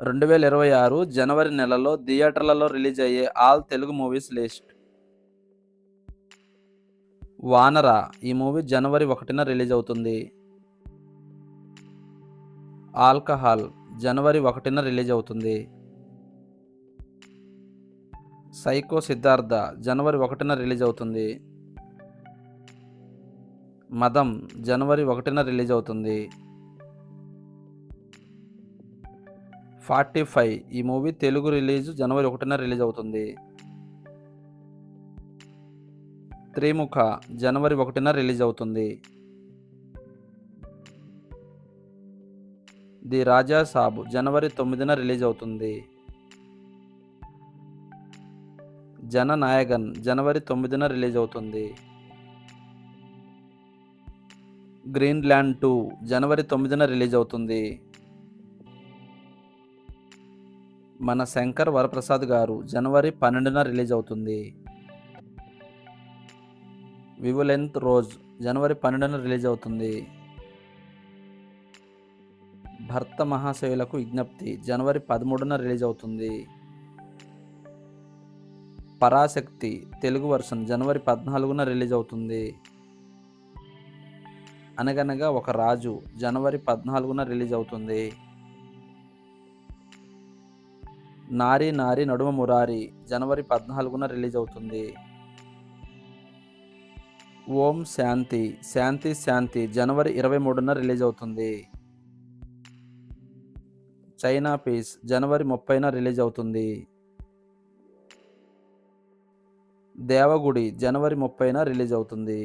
2026 జనవరి నెలలో థియేటర్లలో రిలీజ్ అయ్యే all Telugu movies list. 'Vanara' ఈ మూవీ జనవరి 1న రిలీజ్ అవుతుంది. 'ఆల్కహాల్' జనవరి 1న రిలీజ్ అవుతుంది. 'సైకో సిద్ధార్థ' జనవరి 1న రిలీజ్ అవుతుంది. 'మదం' జనవరి 1న రిలీజ్ అవుతుంది. 45 ఈ మూవీ తెలుగు రిలీజ్ జనవరి 1న రిలీజ్ అవుతుంది. 'త్రిముఖ' జనవరి 1న రిలీజ్ అవుతుంది. 'ది రాజా సాబ్' జనవరి 9న రిలీజ్ అవుతుంది. 'జననాయగన్' జనవరి 9న రిలీజ్ అవుతుంది. 'గ్రీన్‌ల్యాండ్ 2' జనవరి 9న రిలీజ్ అవుతుంది. మన శంకర్ వరప్రసాద్ గారు జనవరి 12న రిలీజ్ అవుతుంది. 'వివులెంత్ రోజ్' జనవరి 12న రిలీజ్ అవుతుంది. 'భర్త మహాశయులకు విజ్ఞప్తి' జనవరి 13న రిలీజ్ అవుతుంది. 'పరాశక్తి' తెలుగు వర్షన్ జనవరి 14న రిలీజ్ అవుతుంది. 'అనగనగా ఒక రాజు' జనవరి 14న రిలీజ్ అవుతుంది. 'నారీ నారీ నడుమ మురారి' జనవరి 14న రిలీజ్ అవుతుంది. 'ఓం శాంతి శాంతి శాంతి' జనవరి 23న రిలీజ్ అవుతుంది. 'చైనా పీస్' జనవరి 30న రిలీజ్ అవుతుంది. 'దేవగుడి' జనవరి 30న రిలీజ్ అవుతుంది.